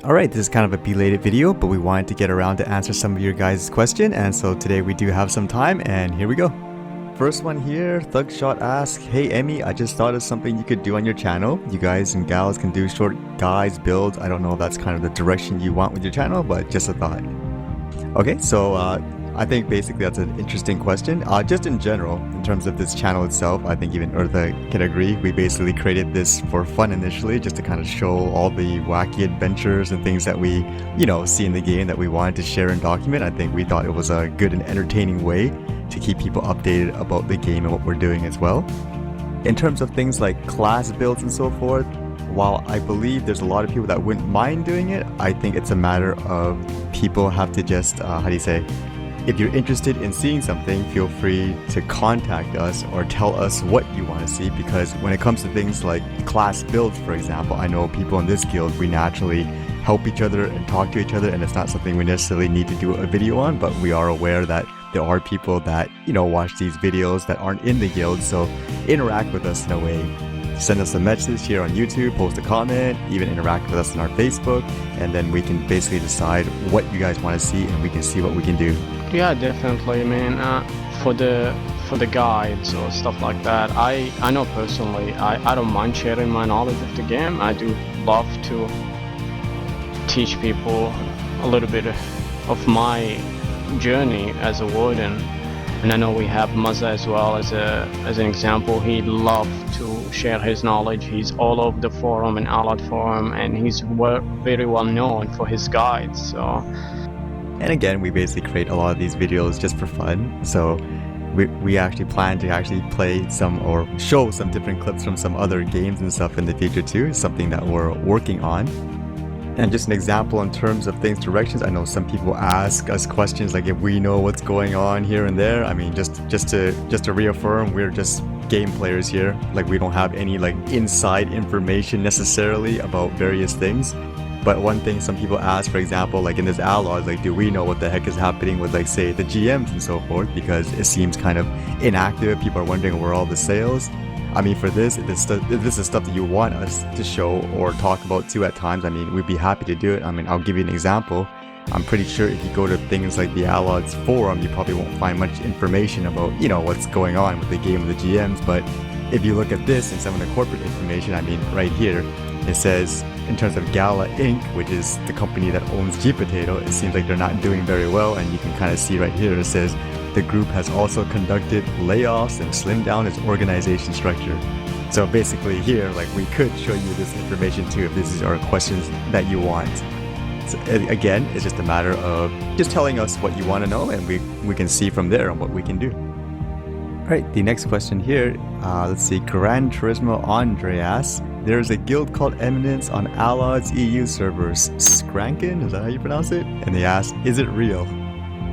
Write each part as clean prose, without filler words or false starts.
Alright, this is kind of a belated video, but we wanted to get around to answer some of your guys' question, and so today we do have some time, and here we go. First one here, Thugshot asks, "Hey Emmy, I just thought of something you could do on your channel. You guys and gals can do short guides, builds. I don't know if that's kind of the direction you want with your channel, but just a thought." Okay, so I think basically that's an interesting question. Just in general, in terms of this channel itself, I think even Eartha can agree. We basically created this for fun initially, just to kind of show all the wacky adventures and things that we, see in the game that we wanted to share and document. I think we thought it was a good and entertaining way to keep people updated about the game and what we're doing as well. In terms of things like class builds and so forth, while I believe there's a lot of people that wouldn't mind doing it, I think it's a matter of people have to just, if you're interested in seeing something, feel free to contact us or tell us what you want to see, because when it comes to things like class builds, for example, I know people in this guild, we naturally help each other and talk to each other, and it's not something we necessarily need to do a video on, but we are aware that there are people that, watch these videos that aren't in the guild, so interact with us in a way. Send us a message here on YouTube, post a comment, even interact with us on our Facebook, and then we can basically decide what you guys want to see and we can see what we can do. Yeah, definitely. I mean, for the guides or stuff like that, I know personally, I don't mind sharing my knowledge of the game. I do love to teach people a little bit of my journey as a warden. And I know we have Mazza as well as an example. He loves to share his knowledge. He's all over the forum and Allod forum, and he's very well known for his guides. And again, we basically create a lot of these videos just for fun. So we actually plan to actually play some or show some different clips from some other games and stuff in the future too. It's something that we're working on. And just an example in terms of things, directions, I know some people ask us questions like if we know what's going on here and there. I mean, just to reaffirm, we're just game players here. Like, we don't have any inside information necessarily about various things. But one thing some people ask, for example, like in this Allods, do we know what the heck is happening with say the GMs and so forth, because it seems kind of inactive. People are wondering where all the sales. I mean, for this is stuff that you want us to show or talk about too at times. I mean, we'd be happy to do it. I mean, I'll give you an example. I'm pretty sure if you go to things like the Allods forum, you probably won't find much information about, what's going on with the game of the GMs. But if you look at this and some of the corporate information, I mean, right here, it says, in terms of Gala Inc., which is the company that owns G-Potato, it seems like they're not doing very well. And you can kind of see right here, it says, the group has also conducted layoffs and slimmed down its organization structure. So basically here, we could show you this information too if these are questions that you want. So again, it's just a matter of just telling us what you want to know, and we can see from there on what we can do. Alright, the next question here, let's see, Gran Turismo Andre asks, "There's a guild called Eminence on Allods EU servers. Skranken, is that how you pronounce it?" And they ask, "Is it real?"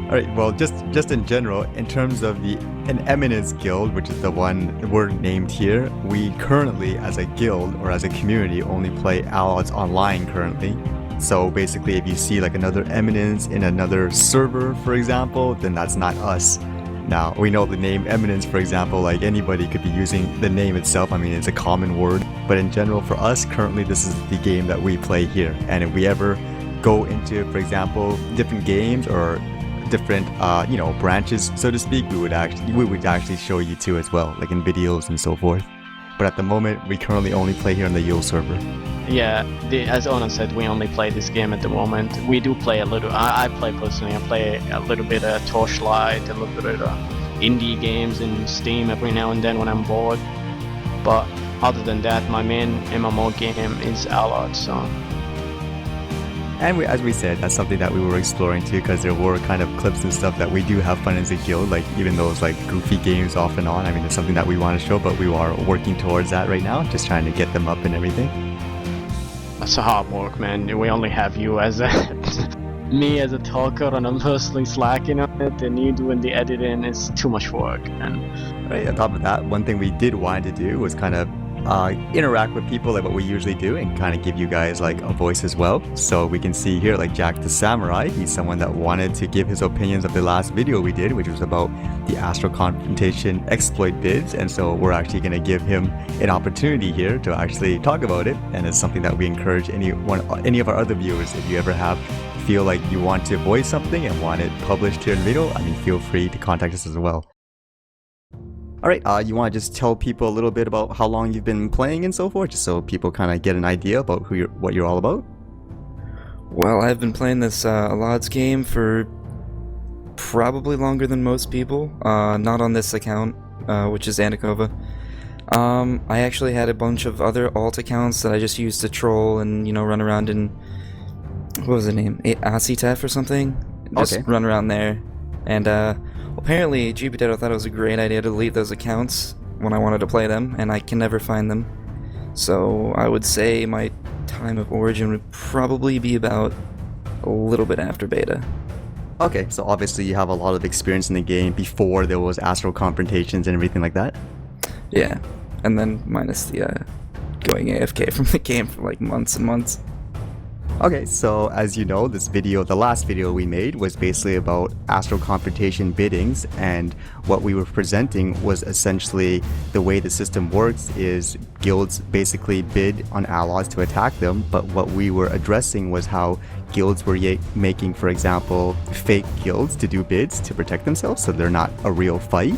Alright, well, just in general, in terms of an Eminence guild, which is the one we're named here, we currently, as a guild or as a community, only play Allods online currently. So basically, if you see another Eminence in another server, for example, then that's not us. Now, we know the name Eminence, for example, anybody could be using the name itself. I mean, it's a common word. But in general, for us, currently, this is the game that we play here. And if we ever go into, for example, different games or different, branches, so to speak, we would actually show you too as well, in videos and so forth. But at the moment, we currently only play here on the Yule server. Yeah, as Onan said, we only play this game at the moment. We do play a little. I play personally. I play a little bit of Torchlight, a little bit of indie games in Steam every now and then when I'm bored. But other than that, my main MMO game is Allods. So. And as we said, that's something that we were exploring too, because there were kind of clips and stuff that we do have fun as a guild, even those goofy games off and on. I mean, it's something that we want to show, but we are working towards that right now, just trying to get them up and everything. That's a hard work, man. We only have you as me as a talker, and I'm personally slacking on it, and you doing the editing is too much work. And right, on top of that, one thing we did want to do was kind of interact with people like what we usually do and kind of give you guys like a voice as well. So we can see here like Jack the Samurai, he's someone that wanted to give his opinions of the last video we did, which was about the Astral Confrontation exploit bids, and so we're actually going to give him an opportunity here to actually talk about it, and it's something that we encourage any of our other viewers, if you ever feel like you want to voice something and want it published here in the video, I mean, feel free to contact us as well. Alright, you want to just tell people a little bit about how long you've been playing and so forth, just so people kind of get an idea about what you're all about? Well, I've been playing this Allods game for probably longer than most people, not on this account, which is Eminencehq. I actually had a bunch of other alt accounts that I just used to troll and, you know, run around in, what was the name, Asitef or something? Just run around there, and apparently, G-Potato thought it was a great idea to delete those accounts when I wanted to play them, and I can never find them. So I would say my time of origin would probably be about a little bit after beta. Okay, so obviously you have a lot of experience in the game before there was Astral Confrontations and everything like that? Yeah, and then minus the going AFK from the game for like months and months. Okay, so as you know, the last video we made was basically about Astral Confrontation biddings, and what we were presenting was essentially the way the system works is guilds basically bid on allies to attack them, but what we were addressing was how guilds were making, for example, fake guilds to do bids to protect themselves, so they're not a real fight.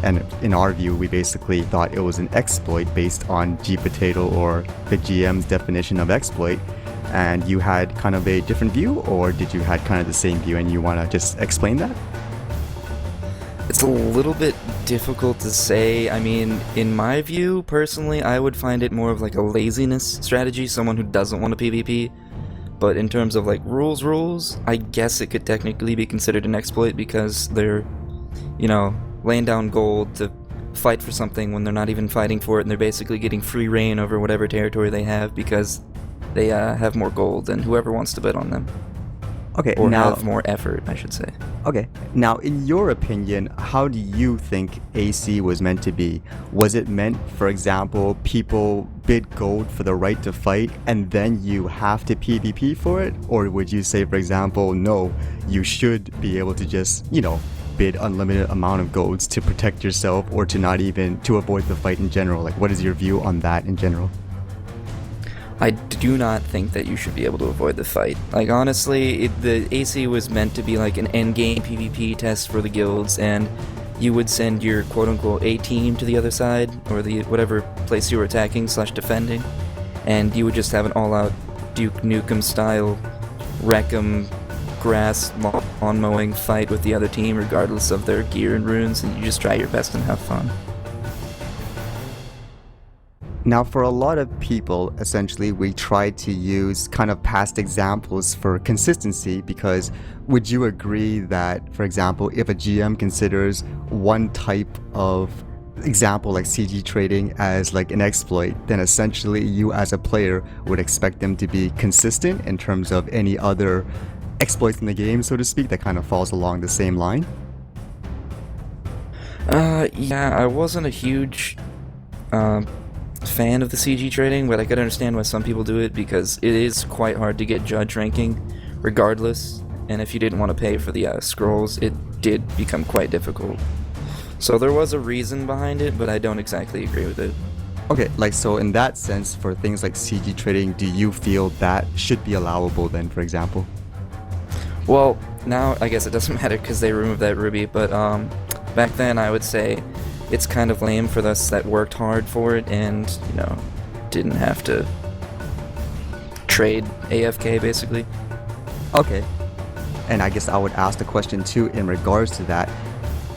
And in our view, we basically thought it was an exploit based on G-Potato or the GM's definition of exploit. And you had kind of a different view, or did you had kind of the same view and you want to just explain that? It's a little bit difficult to say. I mean, in my view, personally, I would find it more of like a laziness strategy, someone who doesn't want to PvP. But in terms of like rules, I guess it could technically be considered an exploit because they're, you know, laying down gold to fight for something when they're not even fighting for it, and they're basically getting free reign over whatever territory they have because they have more gold than whoever wants to bid on them. Okay, or now have more effort, I should say. Okay, now in your opinion, how do you think AC was meant to be? Was it meant, for example, people bid gold for the right to fight and then you have to PvP for it? Or would you say, for example, no, you should be able to just, you know, bid unlimited amount of golds to protect yourself or to not even, to avoid the fight in general? Like, what is your view on that in general? I do not think that you should be able to avoid the fight. Like, honestly, the AC was meant to be like an endgame PvP test for the guilds, and you would send your quote-unquote A-team to the other side, or the whatever place you were attacking / defending, and you would just have an all-out Duke Nukem style wreck 'em grass lawn mowing fight with the other team regardless of their gear and runes, and you just try your best and have fun. Now, for a lot of people, essentially, we try to use kind of past examples for consistency, because would you agree that, for example, if a GM considers one type of example like CG trading as like an exploit, then essentially you as a player would expect them to be consistent in terms of any other exploits in the game, so to speak, that kind of falls along the same line? Yeah, I wasn't a huge fan of the CG trading, but I could understand why some people do it, because it is quite hard to get judge ranking regardless, and if you didn't want to pay for the scrolls, it did become quite difficult. So there was a reason behind it, but I don't exactly agree with it. Okay, like, so in that sense, for things like CG trading, do you feel that should be allowable then, for example? Well, now I guess it doesn't matter because they removed that ruby, but back then I would say it's kind of lame for us that worked hard for it and, you know, didn't have to trade AFK, basically. Okay. And I guess I would ask the question too in regards to that.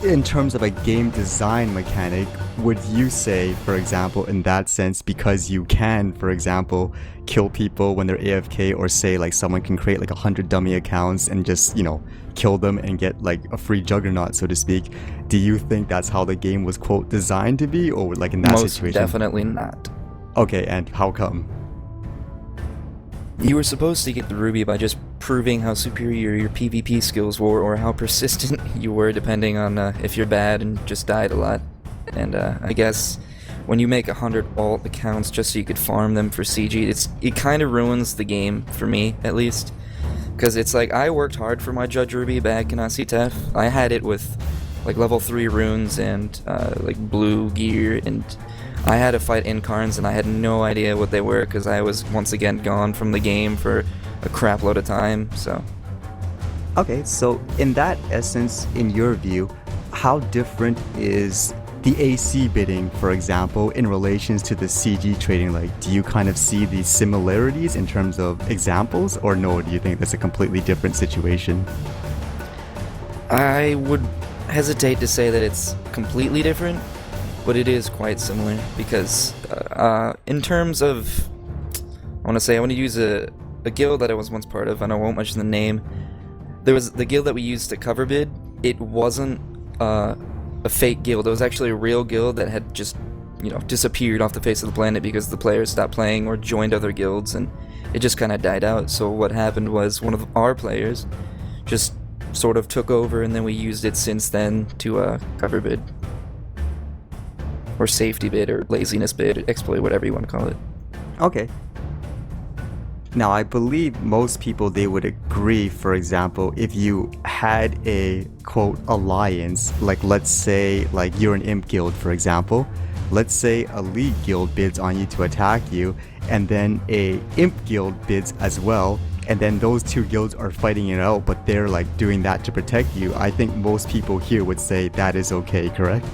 In terms of a game design mechanic, would you say, for example, in that sense, because you can, for example, kill people when they're AFK, or say like someone can create like 100 dummy accounts and just, you know, kill them and get like a free juggernaut, so to speak, do you think that's how the game was, quote, designed to be, or like in that situation? Most definitely not. Okay, and how come? You were supposed to get the ruby by just proving how superior your PvP skills were, or how persistent you were, depending on if you're bad and just died a lot. And I guess when you make 100 alt accounts just so you could farm them for CG, it kind of ruins the game, for me at least. Because it's like, I worked hard for my Judge Ruby back in ACTF. I had it with like level 3 runes and like blue gear, and I had to fight Incarns and I had no idea what they were because I was once again gone from the game for a crap load of time, so. Okay, so in that essence, in your view, how different is the AC bidding, for example, in relations to the CG trading? Like, do you kind of see these similarities in terms of examples, or no, do you think that's a completely different situation? I would hesitate to say that it's completely different, but it is quite similar because in terms of, I want to use a guild that I was once part of, and I won't mention the name. There was the guild that we used to cover bid. It wasn't a fake guild. It was actually a real guild that had just, disappeared off the face of the planet because the players stopped playing or joined other guilds, and it just kind of died out. So what happened was one of our players just sort of took over, and then we used it since then to cover bid. Or safety bid, or laziness bid, exploit, whatever you want to call it. Okay. Now, I believe most people, they would agree, for example, if you had a, quote, alliance, like let's say, like you're an imp guild, for example, let's say a league guild bids on you to attack you, and then a imp guild bids as well, and then those two guilds are fighting it out, but they're like doing that to protect you. I think most people here would say that is okay, correct?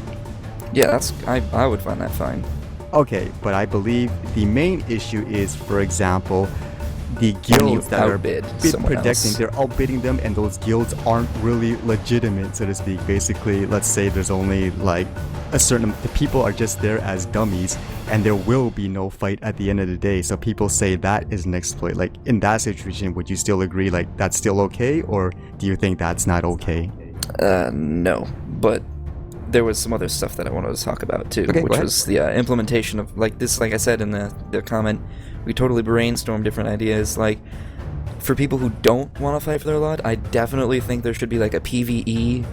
Yeah, I would find that fine. Okay, but I believe the main issue is, for example, the guilds that are bid protecting, they're outbidding them, and those guilds aren't really legitimate, so to speak. Basically, let's say there's only like the people are just there as dummies, and there will be no fight at the end of the day, so people say that is an exploit. Like, in that situation, would you still agree, like, that's still okay, or do you think that's not okay? No, but there was some other stuff that I wanted to talk about too, which was the implementation of, like I said in the comment, we totally brainstormed different ideas. Like, for people who don't want to fight for their Allod, I definitely think there should be like a PvE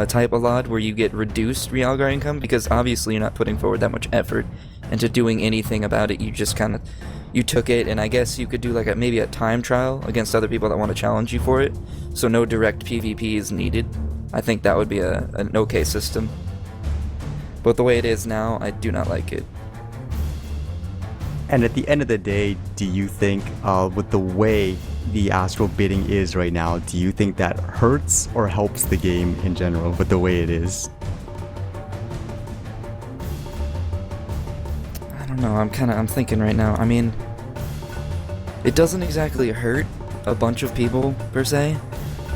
type Allod where you get reduced Realgar income, because obviously you're not putting forward that much effort into doing anything about it. You just kind of, you took it, and I guess you could do like maybe a time trial against other people that want to challenge you for it, so no direct PvP is needed. I think that would be an okay system. But the way it is now, I do not like it. And at the end of the day, do you think, with the way the Astral bidding is right now, do you think that hurts or helps the game in general with the way it is? I don't know, I'm thinking right now. I mean, it doesn't exactly hurt a bunch of people, per se,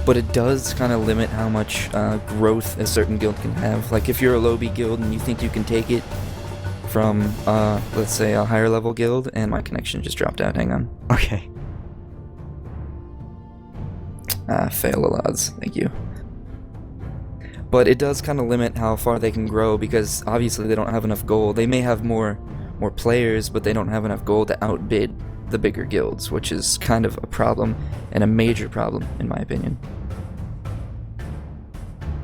but it does kind of limit how much growth a certain guild can have. Like, if you're a lobby guild and you think you can take it from, let's say, a higher level guild, and my connection just dropped out, hang on. Okay. Fail Allods, thank you. But it does kind of limit how far they can grow, because obviously they don't have enough gold. They may have more players, but they don't have enough gold to outbid the bigger guilds, which is kind of a problem, and a major problem, in my opinion.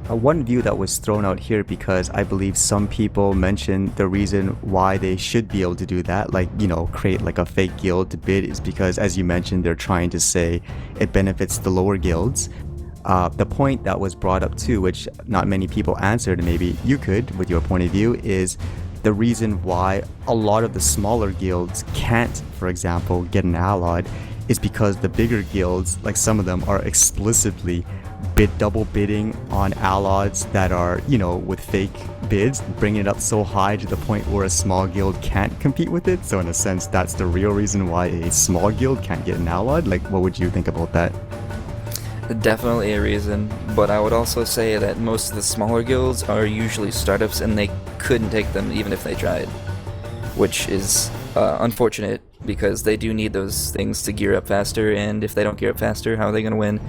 One view that was thrown out here, because I believe some people mentioned the reason why they should be able to do that, like, create like a fake guild to bid, is because, as you mentioned, they're trying to say it benefits the lower guilds. The point that was brought up too, which not many people answered, and maybe you could with your point of view, is the reason why a lot of the smaller guilds can't, for example, get an Allod, is because the bigger guilds, like some of them, are explicitly double bidding on Allods that are, with fake bids, bringing it up so high to the point where a small guild can't compete with it. So in a sense, that's the real reason why a small guild can't get an Allod. Like, what would you think about that? Definitely a reason, but I would also say that most of the smaller guilds are usually startups, and they couldn't take them even if they tried, which is unfortunate, because they do need those things to gear up faster, and if they don't gear up faster, how are they going to win?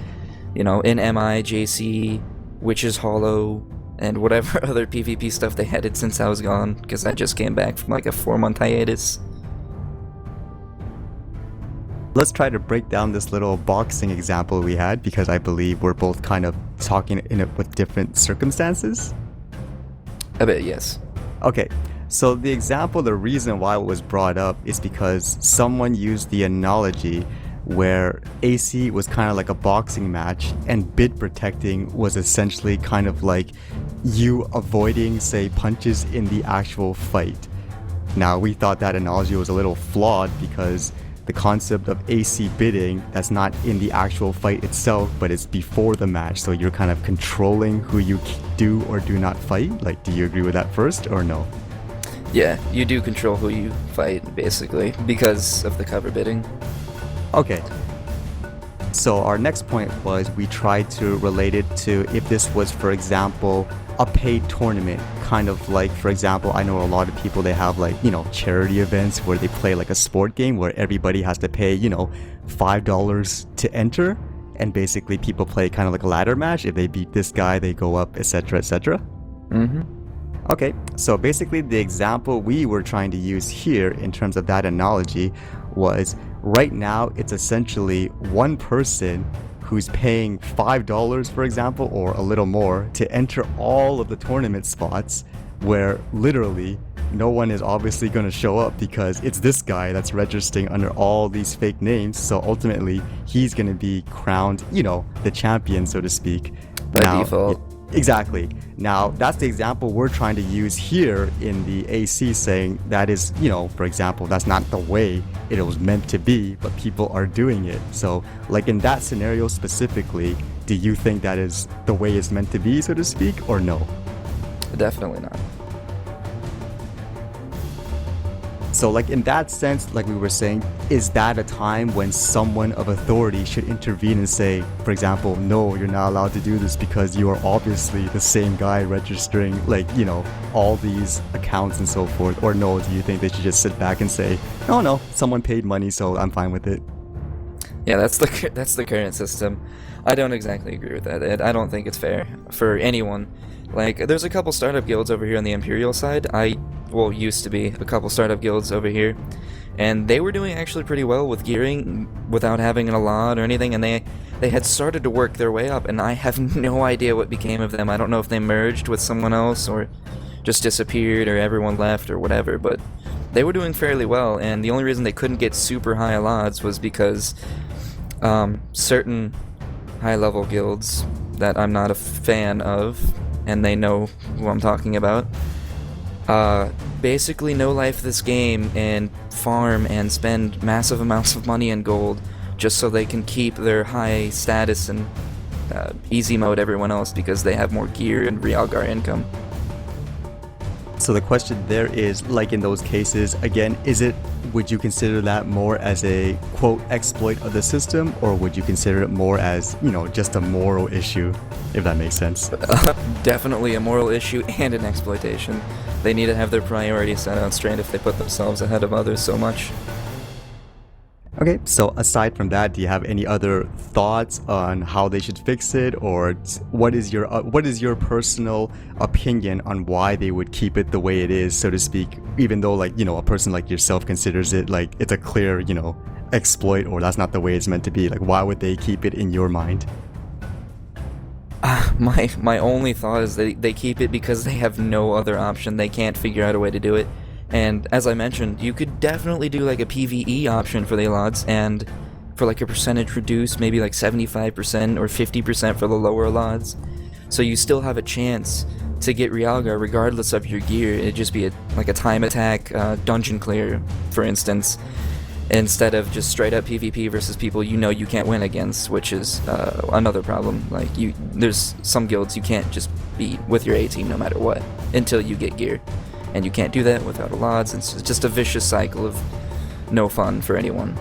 In MI, JC, Witch's Hollow, and whatever other PvP stuff they had since I was gone, because I just came back from like a 4-month hiatus. Let's try to break down this little boxing example we had, because I believe we're both kind of talking in it with different circumstances. A bit, yes. Okay, So the example, the reason why it was brought up is because someone used the analogy where AC was kind of like a boxing match and bid protecting was essentially kind of like you avoiding, say, punches in the actual fight. Now, we thought that analogy was a little flawed because the concept of AC bidding, that's not in the actual fight itself, but it's before the match. So you're kind of controlling who you do or do not fight. Like, do you agree with that first or no? Yeah, you do control who you fight, basically, because of the cover bidding. Okay. So our next point was we tried to relate it to if this was, for example, a paid tournament. Kind of like, for example, I know a lot of people, they have like, charity events where they play like a sport game where everybody has to pay, $5 to enter. And basically people play kind of like a ladder match. If they beat this guy, they go up, etc., etc. Mm-hmm. Okay, so basically the example we were trying to use here in terms of that analogy was right now it's essentially one person who's paying $5, for example, or a little more to enter all of the tournament spots where literally no one is obviously going to show up because it's this guy that's registering under all these fake names. So ultimately he's going to be crowned, the champion, so to speak. By default. Exactly. Now, that's the example we're trying to use here in the AC, saying that is, for example, that's not the way it was meant to be, but people are doing it. So, like in that scenario specifically, do you think that is the way it's meant to be, so to speak, or no? Definitely not. So like in that sense, like we were saying, is that a time when someone of authority should intervene and say, for example, no, you're not allowed to do this because you are obviously the same guy registering all these accounts and so forth? Or no, do you think they should just sit back and say, no, someone paid money, so I'm fine with it? Yeah, that's the current system. I don't exactly agree with that. I don't think it's fair for anyone. Like, there's a couple startup guilds over here on the Imperial side. Used to be a couple startup guilds over here, and they were doing actually pretty well with gearing without having an Allod or anything, and they had started to work their way up, and I have no idea what became of them. I don't know if they merged with someone else or just disappeared or everyone left or whatever, but they were doing fairly well, and the only reason they couldn't get super high Allods was because certain high-level guilds that I'm not a fan of, and they know who I'm talking about, basically no life this game and farm and spend massive amounts of money and gold just so they can keep their high status and easy mode everyone else because they have more gear and Realgar income. So the question there is, like in those cases, again, would you consider that more as a, quote, exploit of the system, or would you consider it more as, just a moral issue, if that makes sense? Definitely a moral issue and an exploitation. They need to have their priorities set out straight if they put themselves ahead of others so much. Okay, so aside from that, do you have any other thoughts on how they should fix it, or what is your personal opinion on why they would keep it the way it is, so to speak, even though a person like yourself considers it like it's a clear, exploit, or that's not the way it's meant to be? Like, why would they keep it in your mind? My only thought is they keep it because they have no other option. They can't figure out a way to do it. And as I mentioned, you could definitely do like a PvE option for the Allods, and for like a percentage reduced, maybe like 75% or 50% for the lower Allods. So you still have a chance to get Realgar regardless of your gear. It'd just be like a time attack dungeon clear, for instance, instead of just straight up PvP versus people you can't win against, which is another problem. Like there's some guilds you can't just beat with your A team no matter what until you get gear. And you can't do that without Allods. It's just a vicious cycle of no fun for anyone.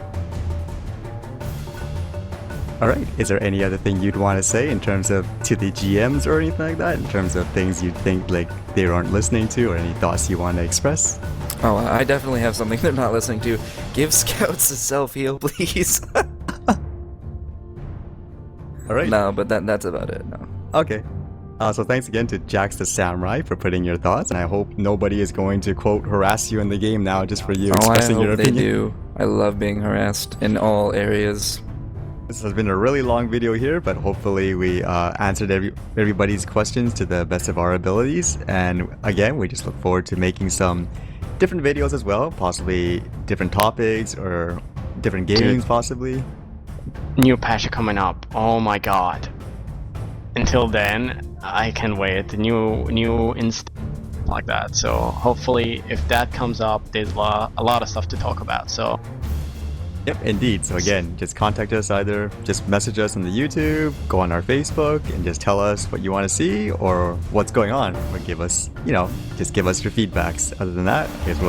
Alright, is there any other thing you'd want to say in terms of to the GMs or anything like that? In terms of things you think like they aren't listening to, or any thoughts you want to express? Oh, I definitely have something they're not listening to. Give scouts a self-heal, please. Alright. No, but that's about it, no. Okay. So thanks again to Jax the Samurai for putting your thoughts, and I hope nobody is going to, quote, harass you in the game now just for you expressing your opinion. They do. I love being harassed in all areas. This has been a really long video here, but hopefully we answered everybody's questions to the best of our abilities. And again, we just look forward to making some different videos as well, possibly different topics or different games, possibly. New patch coming up. Oh my god. Until then, I can wait. New inst like that. So hopefully, if that comes up, there's a lot of stuff to talk about. So. Yep, indeed. So again, just contact us, either just message us on the YouTube, go on our Facebook, and just tell us what you want to see or what's going on, or give us, just give us your feedbacks. Other than that, I guess we'll